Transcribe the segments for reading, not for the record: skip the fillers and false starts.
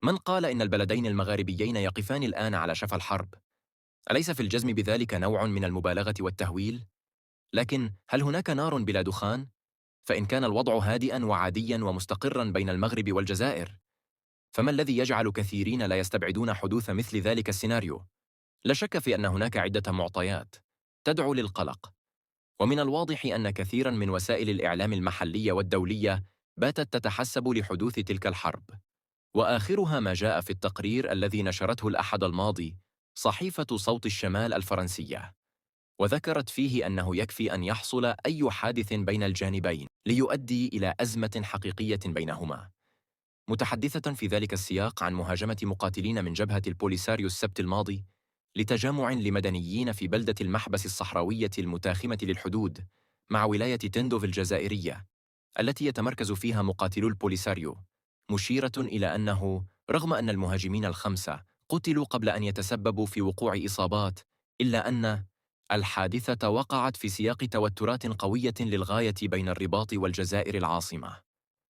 من قال إن البلدين المغاربيين يقفان الآن على شفا الحرب؟ أليس في الجزم بذلك نوع من المبالغة والتهويل؟ لكن هل هناك نار بلا دخان؟ فإن كان الوضع هادئا وعاديا ومستقرا بين المغرب والجزائر، فما الذي يجعل كثيرين لا يستبعدون حدوث مثل ذلك السيناريو؟ لا شك في أن هناك عدة معطيات تدعو للقلق، ومن الواضح أن كثيرا من وسائل الإعلام المحلية والدولية باتت تتحسب لحدوث تلك الحرب، وآخرها ما جاء في التقرير الذي نشرته الأحد الماضي صحيفة صوت الشمال الفرنسية، وذكرت فيه أنه يكفي أن يحصل أي حادث بين الجانبين ليؤدي إلى أزمة حقيقية بينهما. متحدثة في ذلك السياق عن مهاجمة مقاتلين من جبهة البوليساريو السبت الماضي لتجمع لمدنيين في بلدة المحبس الصحراوية المتاخمة للحدود مع ولاية تندوف الجزائرية التي يتمركز فيها مقاتلو البوليساريو، مشيرة إلى أنه رغم أن المهاجمين الخمسة قتلوا قبل أن يتسببوا في وقوع إصابات، إلا أن الحادثة وقعت في سياق توترات قوية للغاية بين الرباط والجزائر العاصمة،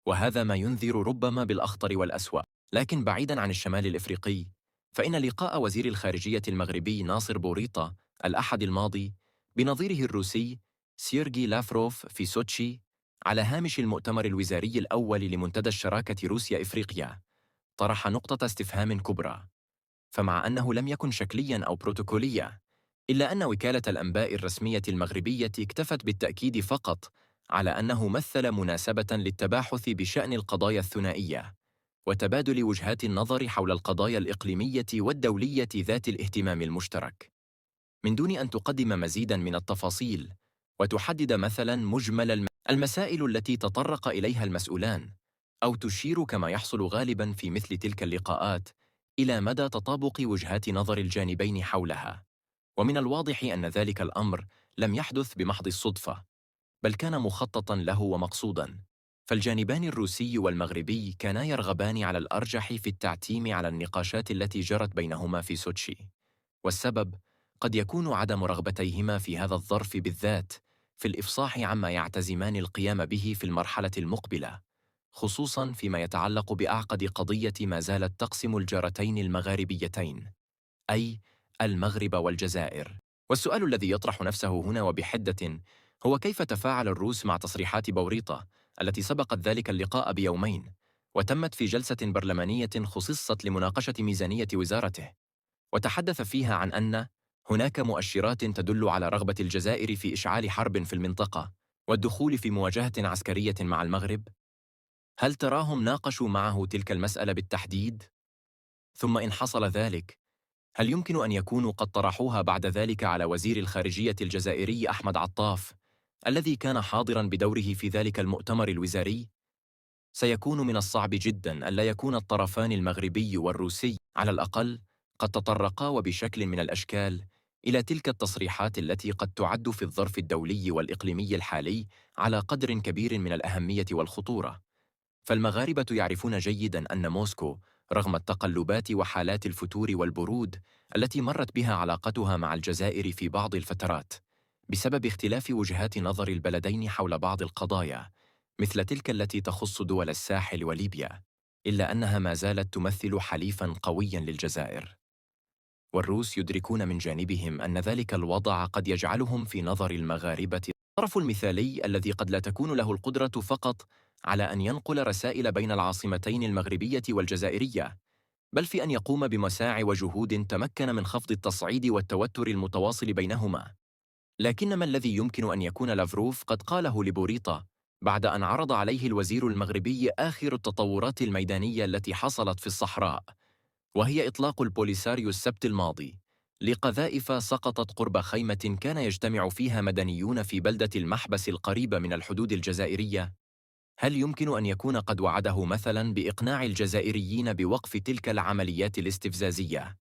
وهذا ما ينذر ربما بالأخطر والأسوأ. لكن بعيداً عن الشمال الإفريقي، فإن لقاء وزير الخارجية المغربي ناصر بوريطة الأحد الماضي بنظيره الروسي سيرجي لافروف في سوتشي على هامش المؤتمر الوزاري الأول لمنتدى الشراكة روسيا إفريقيا طرح نقطة استفهام كبرى. فمع أنه لم يكن شكلياً أو بروتوكوليا، إلا أن وكالة الأنباء الرسمية المغربية اكتفت بالتأكيد فقط على أنه مثل مناسبة للتباحث بشأن القضايا الثنائية وتبادل وجهات النظر حول القضايا الإقليمية والدولية ذات الاهتمام المشترك، من دون أن تقدم مزيداً من التفاصيل وتحدد مثلاً مجمل المسائل التي تطرق إليها المسؤولان، أو تشير كما يحصل غالباً في مثل تلك اللقاءات إلى مدى تطابق وجهات نظر الجانبين حولها. ومن الواضح أن ذلك الأمر لم يحدث بمحض الصدفة، بل كان مخططاً له ومقصوداً، فالجانبان الروسي والمغربي كانا يرغبان على الأرجح في التعتيم على النقاشات التي جرت بينهما في سوتشي، والسبب قد يكون عدم رغبتيهما في هذا الظرف بالذات في الإفصاح عما يعتزمان القيام به في المرحلة المقبلة، خصوصاً فيما يتعلق بأعقد قضية ما زالت تقسم الجارتين المغاربيتين، أي المغرب والجزائر. والسؤال الذي يطرح نفسه هنا وبحدة هو كيف تفاعل الروس مع تصريحات بوريطة التي سبقت ذلك اللقاء بيومين وتمت في جلسة برلمانية خصصت لمناقشة ميزانية وزارته، وتحدث فيها عن أن هناك مؤشرات تدل على رغبة الجزائر في إشعال حرب في المنطقة والدخول في مواجهة عسكرية مع المغرب. هل تراهم ناقشوا معه تلك المسألة بالتحديد؟ ثم إن حصل ذلك، هل يمكن أن يكونوا قد طرحوها بعد ذلك على وزير الخارجية الجزائري أحمد عطاف الذي كان حاضراً بدوره في ذلك المؤتمر الوزاري؟ سيكون من الصعب جداً ألا يكون الطرفان المغربي والروسي على الأقل قد تطرقا وبشكل من الأشكال إلى تلك التصريحات التي قد تعد في الظرف الدولي والإقليمي الحالي على قدر كبير من الأهمية والخطورة. فالمغاربة يعرفون جيداً أن موسكو رغم التقلبات وحالات الفتور والبرود التي مرت بها علاقتها مع الجزائر في بعض الفترات بسبب اختلاف وجهات نظر البلدين حول بعض القضايا مثل تلك التي تخص دول الساحل وليبيا، إلا أنها ما زالت تمثل حليفاً قوياً للجزائر. والروس يدركون من جانبهم أن ذلك الوضع قد يجعلهم في نظر المغاربة الطرف المثالي الذي قد لا تكون له القدرة فقط على أن ينقل رسائل بين العاصمتين المغربية والجزائرية، بل في أن يقوم بمساعي وجهود تمكن من خفض التصعيد والتوتر المتواصل بينهما. لكن ما الذي يمكن أن يكون لافروف قد قاله لبوريطة بعد أن عرض عليه الوزير المغربي آخر التطورات الميدانية التي حصلت في الصحراء، وهي إطلاق البوليساريو السبت الماضي لقذائف سقطت قرب خيمة كان يجتمع فيها مدنيون في بلدة المحبس القريبة من الحدود الجزائرية؟ هل يمكن أن يكون قد وعده مثلاً بإقناع الجزائريين بوقف تلك العمليات الاستفزازية